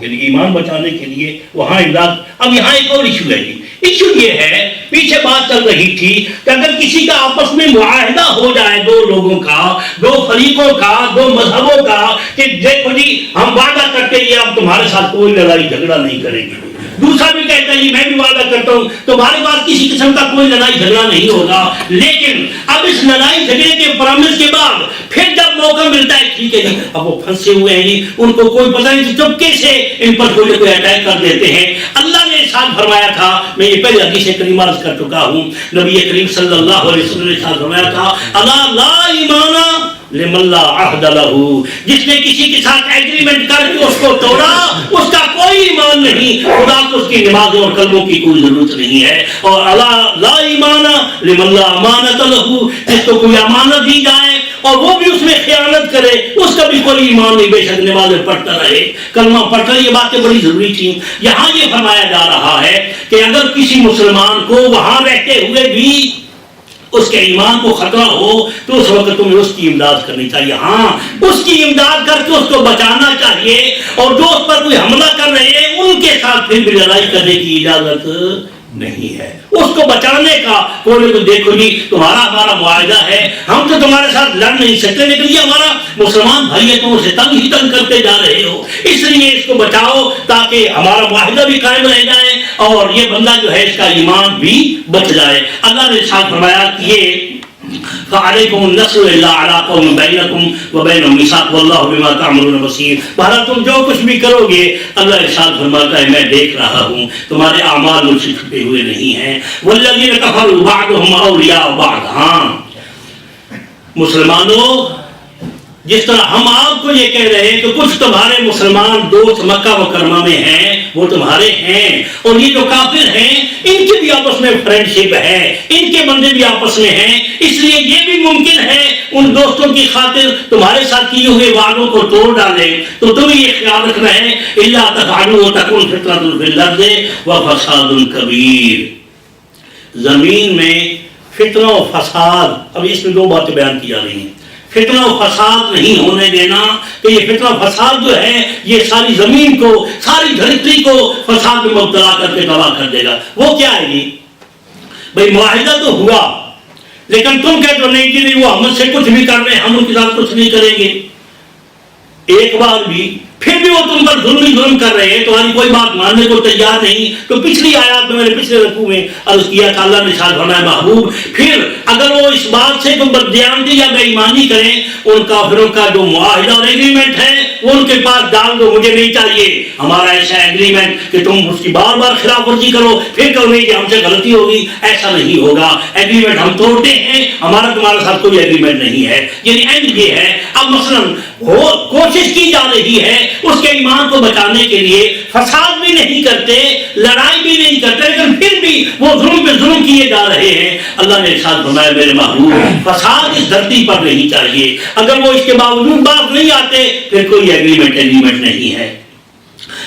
یعنی ایمان بچانے کے لیے وہاں امداد۔ اب یہاں ایک اور ایشو ہے جی، ایشو یہ ہے، پیچھے بات چل رہی تھی کہ اگر کسی کا آپس میں معاہدہ ہو جائے، دو لوگوں کا، دو فریقوں کا، دو مذہبوں کا، کہ دیکھو جی ہم وعدہ کرتے ہیں اب تمہارے ساتھ کوئی لڑائی جھگڑا نہیں کریں گے، دوسرا بھی کہتا ہے میں بھی وعدہ کرتا ہوں تمہارے پاس کسی قسم کا کوئی لڑائی جھگڑا نہیں ہوگا، لیکن اب اس لڑائی جھگڑے کے پرامس کے بعد پھر جب موقع ملتا ہے ٹھیک ہے جی اب وہ پھنسے ہوئے ہیں جی، ان کو کوئی پتہ نہیں، چپکے سے ان پر کوئی اٹیک کر دیتے ہیں۔ اللہ نے ارشاد فرمایا تھا، میں یہ پہلے حدیث کریمہ عرض کر چکا ہوں، نبی کریم صلی اللہ علیہ وسلم نے ارشاد فرمایا تھا الا لا ایمان لمن لا عہد لہ، جس نے کسی کے ساتھ ایگریمنٹ کر کے اس کو توڑا اس کا کوئی ایمان نہیں، خدا کو اس کی نمازوں اور کلموں کی کوئی ضرورت نہیں ہے۔ اور الا لا ایمان لمن لا امانت لہ، جس کو کوئی امانت دی جائے اور وہ بھی اس میں خیانت کرے اس کا بھی کوئی ایمان نہیں، بے شک نمازیں پڑھتا رہے، کلمہ پڑھتا رہے۔ یہ باتیں بڑی ضروری تھیں۔ یہاں یہ فرمایا جا رہا ہے کہ اگر کسی مسلمان کو وہاں رہتے ہوئے بھی اس کے ایمان کو خطرہ ہو تو اس وقت تمہیں اس کی امداد کرنی چاہیے۔ ہاں اس کی امداد کر کے اس کو بچانا چاہیے، اور جو اس پر کوئی حملہ کر رہے ہیں ان کے ساتھ پھر بھی لڑائی کرنے کی اجازت نہیں ہے، اس کو بچانے کا کوئی تو دیکھو جی تمہارا ہمارا معاہدہ ہے، ہم تو تمہارے ساتھ لڑ نہیں سکتے، لیکن یہ ہمارا مسلمان بھائی ہے، تم اسے تنگ ہی تنگ کرتے جا رہے ہو، اس لیے اس کو بچاؤ تاکہ ہمارا معاہدہ بھی قائم رہ جائے اور یہ بندہ جو ہے اس کا ایمان بھی بچ جائے۔ اللہ نے ارشاد فرمایا کہ یہ فعلیکم النصر الا علی قوم بینکم وبینہم میثاق واللہ بما تعملون بصیر۔ بہرحال تم جو کچھ بھی کرو گے اللہ ارشاد فرماتا ہے میں دیکھ رہا ہوں، تمہارے اعمال مجھ سے چھپے ہوئے نہیں ہیں۔ والذین کفروا بعضهم اولیاء بعض، ہاں مسلمانوں جس طرح ہم آپ کو یہ کہہ رہے ہیں کہ کچھ تمہارے مسلمان دوست مکہ مکرمہ میں ہیں وہ تمہارے ہیں، اور یہ جو کافر ہیں ان کی بھی آپس میں فرینڈشپ ہے، ان کے بندے بھی آپس میں ہیں، اس لیے یہ بھی ممکن ہے ان دوستوں کی خاطر تمہارے ساتھ کیے ہوئے وعدوں کو توڑ ڈالیں۔ تو تمہیں یہ خیال رکھنا ہے الا تفعلوا تکن فتنة فی الارض وفساد کبیر، زمین میں فتنہ و فساد، اب اس میں دو باتیں بیان کی جا رہی ہیں۔ فتنہ و فساد نہیں ہونے دینا کہ یہ فتنہ و فساد جو ہے یہ ساری زمین کو، ساری دھرتی کو فساد میں مبتلا کر کے تباہ کر دے گا۔ وہ کیا ہے جی؟ بھئی معاہدہ تو ہوا، لیکن تم کہتے ہو نہیں جی نہیں وہ ہم سے کچھ بھی کر رہے ہیں، ہم ان کے ساتھ کچھ نہیں کریں گے۔ ایک بار بھی پھر بھی وہ تم پر ظلم کر رہے ہیں، تمہاری کوئی بات ماننے کو تیار نہیں۔ تو پچھلی آیات میں میں نے پچھلے رکوع میں عرض کیا تھا، اللہ نے ارشاد فرمایا محبوب پھر اگر وہ اس بات سے کوئی بددیانتی یا بے ایمانی کریں، ان کافروں کا جو معاہدہ اور ایگریمنٹ ہے وہ ان کے پاس ڈال دو، مجھے نہیں چاہیے ہمارا ایسا ایگریمنٹ کہ تم اس کی بار بار خلاف ورزی کرو پھر کہو نہیں کہ ہم سے غلطی ہوگی، ایسا نہیں ہوگا۔ ایگریمنٹ ہم توڑتے ہیں، ہمارا تمہارے ساتھ کوئی ایگریمنٹ نہیں ہے۔ یعنی اینڈ یہ ہے، اب مثلاً کوشش کی جا رہی ہے اس کے ایمان کو بچانے کے لیے، فساد بھی نہیں کرتے، لڑائی بھی نہیں کرتے، لیکن پھر بھی وہ ظلم پہ ظلم کیے جا رہے ہیں۔ اللہ نے ارشاد فرمایا میرے محبوب فساد اس دھرتی پر نہیں چاہیے، اگر وہ اس کے باوجود باز نہیں آتے پھر کوئی ایگریمنٹ نہیں ہے۔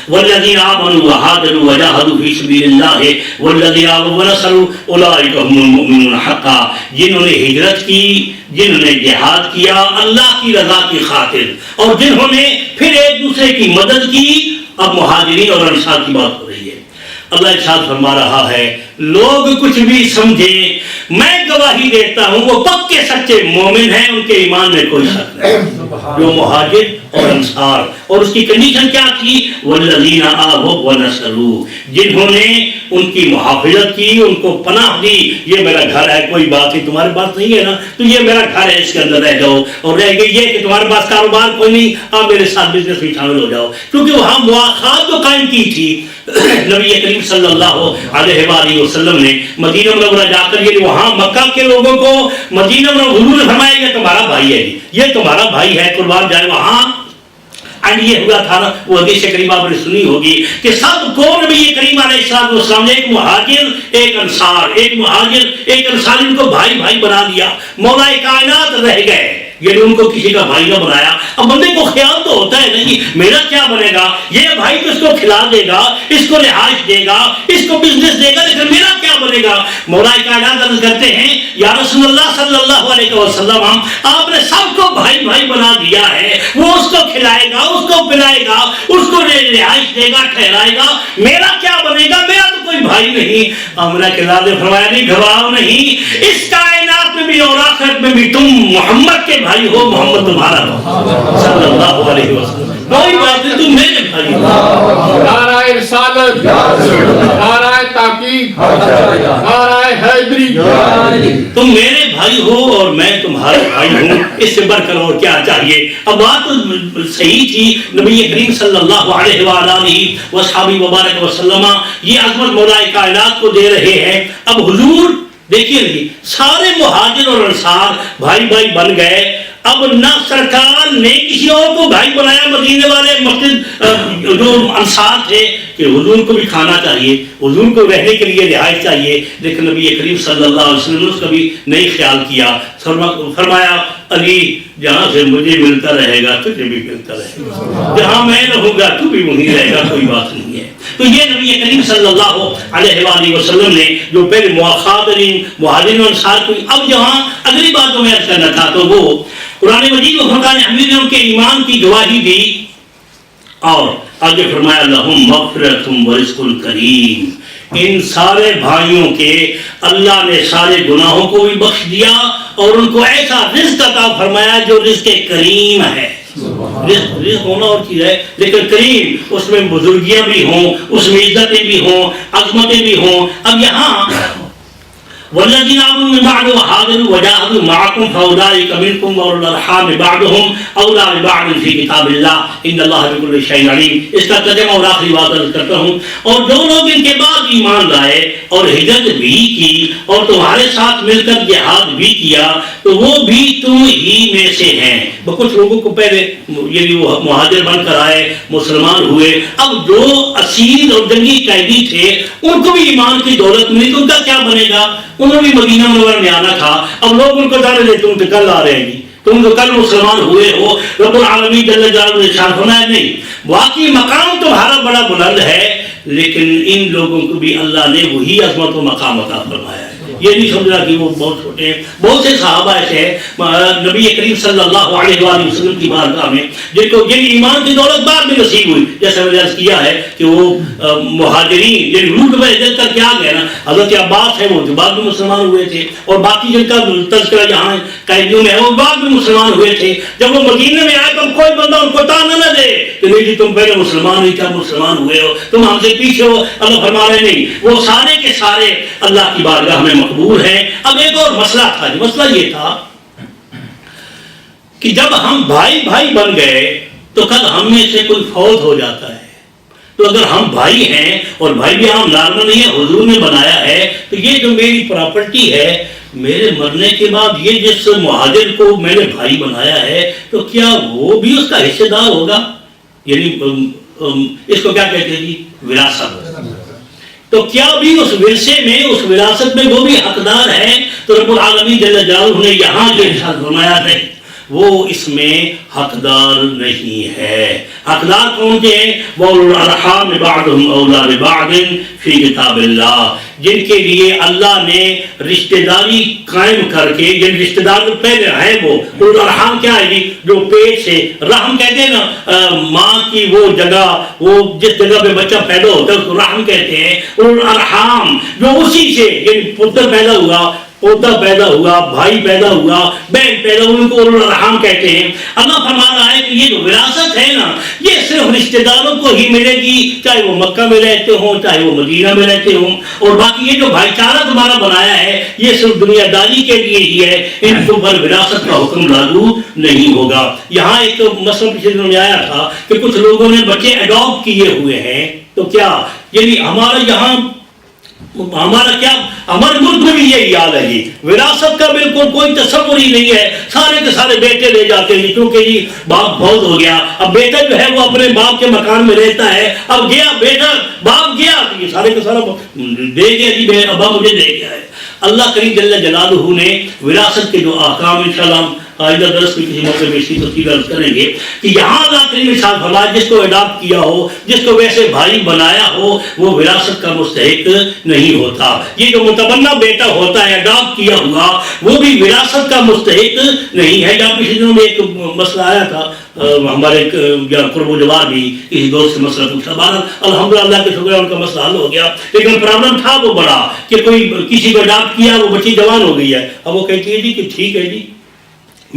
والذین آمنوا وہاجروا وجاہدوا فی سبیل اللہ والذین آووا ونصروا اولئک هم المؤمنون حقا، جنہوں نے ہجرت کی، جنہوں نے جہاد کیا اللہ کی رضا کی خاطر، اور جنہوں نے پھر ایک دوسرے کی مدد کی۔ اب مہاجرین اور انصار کی بات ہو رہی ہے۔ اللہ ارشاد فرما رہا ہے لوگ کچھ بھی سمجھیں، میں گواہی دیتا ہوں وہ پکے سچے مومن ہیں، ان کے ایمان میں کوئی شک نہیں۔ جو مہاجر اور انصار، اور اس کی کنڈیشن کیا تھی؟ والذین آووا ونصروا، جنہوں نے ان کی محافظت کی، ان کو پناہ دی۔ یہ میرا گھر ہے، کوئی بات نہیں، تمہارے پاس نہیں ہے نا تو یہ میرا گھر ہے، اس کے اندر رہ جاؤ، اور رہ گئی یہ کہ تمہارے پاس کاروبار کوئی نہیں، آپ میرے ساتھ بزنس میں شامل ہو جاؤ، کیونکہ وہاں مواخات جو قائم کی تھی نبی کریم صلی اللہ علیہ وآلہ وسلم نے مدینہ منورہ جا کر، یہ وہاں مکہ کے لوگوں کو مدینہ منورہ حضور نے فرمایا یہ تمہارا بھائی ہے، یہ تمہارا بھائی ہے، قربان جائے وہاں۔ اینڈ یہ ہوا تھا نا، وہ حدیث کریمہ آپ نے سنی ہوگی کہ سب کو نبی کریم علیہ السلام نے ایک مہاجر ایک انصار، ایک مہاجر ایک انصاری، ان کو بھائی بھائی بنا دیا۔ مولا کائنات رہ گئے، یعنی ان کو کسی کا بھائی نہ بنایا۔ اب بندے کو خیال تو ہوتا ہے نہیں میرا کیا بنے گا، یہ بھائی تو اس کو کھلا دے گا، اس کو رہائش دے گا، اس کو بزنس دے گا، لیکن میرا کیا بنے گا؟ مولا کائنات عرض کرتے ہیں یا رسول اللہ صلی اللہ علیہ وسلم آپ نے سب کو بھائی بھائی بنا دیا ہے، وہ اس کو کھلائے گا، اس کو پلائے گا، اس کو رہائش دے گا، ٹھہرائے گا، میرا کیا بنے گا؟ میرا تو کوئی بھائی نہیں۔ امرہ کے لال نے فرمایا نہیں گھبراؤ نہیں، اس کائنات میں بھی اور آخرت میں بھی تم محمد کے بھائی ہو، محمد تمہارا ہو صلی اللہ علیہ وسلم، کوئی بات نہیں، تم میرے بھائی ہو۔ نعرہ رسالت، نعرہ تحقیق، نعرہ حیدری، تم میرے بھائی ہو اور میں تمہارا بھائی ہوں، اس سے بڑھ کر اور کیا چاہیے؟ اب بات تو صحیح تھی، نبی کریم صلی اللہ علیہ وآلہ وصحبہ وبارک وسلم یہ عظمت مولا کائنات کو دے رہے ہیں۔ اب حضور دیکھیے نہیں، سارے مہاجر اور انصار بھائی بھائی بن گئے۔ اب نہ سرکار نے کسی اور کو بھائی بنایا، مدینے والے مسجد جو انصار تھے کہ حضور کو بھی کھانا چاہیے، حضور کو رہنے کے لیے رہائش چاہیے، لیکن نبی کریم صلی اللہ علیہ وسلم نے اس کا بھی نہیں خیال کیا۔ فرمایا علی جہاں سے مجھے ملتا رہے گا تجھے بھی ملتا رہے گا، جہاں میں رہوں گا تو بھی وہیں رہے گا، کوئی بات نہیں ہے۔ تو یہ نبی کریم صلی اللہ علیہ وآلہ وسلم نے جو پہلے مواخات مہاجرین و انصار کو، اب یہاں اگلی بات میں عرض کرنا تھا تو وہ قرآن مجید و فرقان حمید نے ان کے ایمان کی گواہی دی، اور آگے فرمایا لہم مغفرۃ ورزق کریم، ان سارے بھائیوں کے اللہ نے سارے گناہوں کو بھی بخش دیا اور ان کو ایسا رزق عطا فرمایا جو رزق کریم ہے۔ رزق ہونا اور چیز ہے، لیکن کریم، اس میں بزرگیاں بھی ہوں، اس میں عزتیں بھی ہوں، عظمتیں بھی ہوں۔ اب یہاں والذین آمنوا من بعد وهاجروا وجاهدوا معكم فأولئك منكم وأولو الأرحام بعضهم أولى ببعض في کتاب اللہ ان اللہ بكل شيء علیم. اس کا ترجمہ اور آخری بات عرض کرتا ہوں. اور جو لوگ ان کے بعد ایمان لائے اور ہجرت بھی کی اور تمہارے ساتھ مل کر جہاد بھی کیا تو وہ بھی تم ہی میں سے ہیں. کچھ لوگوں کو پہلے یعنی وہ مہاجر بن کر آئے مسلمان ہوئے, اب جو اسیر اور جنگی قیدی تھے ان کو بھی ایمان کی دولت ملی تو ان کا کیا بنے گا؟ انہوں نے بھی مدینہ منورہ میں آنا تھا. اب لوگ ان کو جانے دے تم تو کل آ رہے ہیں, تم تو کل مسلمان ہوئے ہو. رب العالمین جل جلالہ نے ارشاد فرمایا نہیں, واقعی مقام تمہارا بڑا بلند ہے لیکن ان لوگوں کو بھی اللہ نے وہی عظمت و مقام عطا فرمایا ہے. یہ نہیں سمجھنا کہ وہ بہت چھوٹے ہیں. بہت سے صحابہ ایسے ہیں نبی کریم صلی اللہ علیہ وآلہ وسلم کی بارگاہ میں جن کو یہ ایمان کی دولت بعد میں نصیب ہوئی. جیسے میں نے عرض کیا ہے کہ وہ مہاجرین جن ملک میں ہجرت کر کے آ گئے نا, حضرت عباس ہے وہ جو بعد میں مسلمان ہوئے تھے, اور باقی جن کا تذکرہ یہاں قیدیوں میں ہے وہ بعد میں مسلمان ہوئے تھے. جب وہ مدینے میں آئے تو کوئی بندہ ان کو تانا نہ دے کہ نہیں جی تم پہلے مسلمان نہیں تھے مسلمان ہوئے ہو, تم ہم سے پیچھے ہو. اللہ فرما رہے نہیں, وہ سارے کے سارے اللہ کی بارگاہ میں مقبول ہیں. اب ایک اور مسئلہ تھا, مسئلہ یہ تھا کہ جب ہم بھائی بھائی بن گئے تو کل ہم میں سے کوئی فوت ہو جاتا ہے تو اگر ہم بھائی ہیں اور بھائی بھی ہم لازم نہیں ہے حضور نے بنایا ہے تو یہ جو میری پراپرٹی ہے میرے مرنے کے بعد یہ جس مہاجر کو میں نے بھائی بنایا ہے تو کیا وہ بھی اس کا حصے دار ہوگا؟ یعنی اس کو کیا کہتے ہیں جی, وراثت. تو کیا بھی اس ورثے میں اس وراثت میں وہ بھی حقدار ہے؟ تو رب العالمین جل جلالہ نے یہاں جو ارشاد فرمایا ہے وہ اس میں حقدار نہیں ہے. حقدار کون کے ہیں؟ وَأُولُو الْأَرْحَامِ بَعْضُهُمْ أَوْلَىٰ بِبَعْضٍ فِي کتاب اللہ, جن کے لیے اللہ نے رشتہ داری قائم کر کے, جن رشتہ دار پہلے ہیں وہ الارحام کیا ہے جی, جو پیٹ سے رحم کہتے ہیں نا, ماں کی وہ جگہ, وہ جس جگہ پہ بچہ پیدا ہوتا ہے اس کو رحم کہتے ہیں. الارحام جو اسی سے یعنی پتر پیدا ہوا, پوتا پیدا ہوا, بھائی پیدا ہوا, بہن پیدا ہوئی, ان کو الارحام کہتے ہیں. اللہ فرما رہا ہے کہ یہ جو وراثت ہے نا یہ صرف رشتہ داروں کو ہی ملے گی, چاہے وہ مکہ میں رہتے ہوں چاہے وہ مدینہ میں رہتے ہوں, اور باقی یہ جو بھائی چارہ تمہارا بنایا ہے یہ صرف دنیا داری کے لیے ہی ہے, ان کو پر وراثت کا حکم لاگو نہیں ہوگا. یہاں ایک مسئلہ پچھلے دنوں میں آیا تھا کہ کچھ لوگوں نے بچے اڈاپٹ کیے ہوئے ہیں, تو کیا یعنی ہمارا یہاں ہمارا کیا ہمارے ملک میں بھی یہی حال ہے جی, وراثت کا بالکل کوئی تصور ہی نہیں ہے. سارے کے سارے بیٹے لے جاتے ہیں کیونکہ جی باپ بہت ہو گیا, اب بیٹا جو ہے وہ اپنے باپ کے مکان میں رہتا ہے, اب گیا بیٹا باپ گیا تو یہ سارے کے سارا دے گیا جی, ابا مجھے دے گیا ہے. اللہ کریم جل جلالہ نے وراثت کے جو احکام انشاءاللہ آئندہ درس میں کسی موقع میں اسی تفصیل عرض کریں گے کہ یہاں اللہ کریم ارشاد فرمایا جس کو اڈاپٹ کیا ہو, جس کو ویسے بھائی بنایا ہو وہ وراثت کا مستحق نہیں ہوتا. یہ جو متبنہ بیٹا ہوتا ہے اڈاپٹ کیا ہوا وہ بھی وراثت کا مستحق نہیں ہے. جہاں پچھلے دنوں میں ایک مسئلہ آیا تھا, ہمارے قرب و جوار بھی کسی دوست سے مسئلہ پوچھا, بہرحال الحمدللہ اللہ کے شکر ہے ان کا مسئلہ حل ہو گیا, لیکن پرابلم تھا وہ بڑا کہ کوئی کسی کو اڈاپٹ کیا وہ بچی جوان ہو گئی ہے. اب وہ کہتی ہے جی کہ ٹھیک ہے جی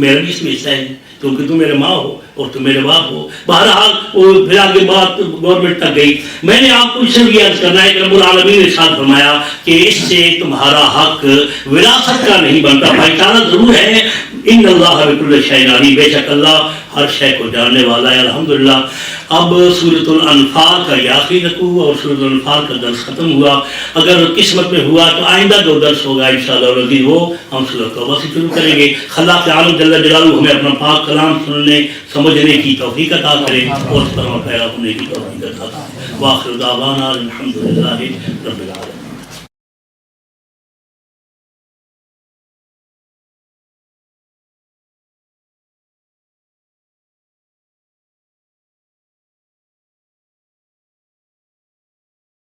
میرا بھی اس میں حصہ ہے کیونکہ تم میرے ماں ہو اور تم میرے باپ ہو. بہرحال وہ پھر آگے بات گورنمنٹ تک گئی. میں نے آپ کو اس لیے عرض کرنا ہے کہ رب العالمین نے ارشاد فرمایا کہ اس سے تمہارا حق وراثت کا نہیں بنتا. بھائی چارہ ضرور ہے, ان اللہ بکل شیء علیم, بے شک اللہ ہر شے کو جاننے والا ہے. الحمدللہ اب سورۃ الانفال کا یہ آخری رکوع اور سورۃ الانفال کا درس ختم ہوا. اگر قسمت میں ہوا تو آئندہ جو درس ہوگا انشاءاللہ العزیز وہ ہم سورۃ توبہ سے شروع کریں گے. خلاق عالم جل جلالہ ہمیں اپنا پاک کلام سننے سمجھنے کی توفیق عطا کرے اور اس پر عمل پیرا ہونے کی توفیق عطا کرے. وآخر دعوانا الحمدللہ رب العالمین.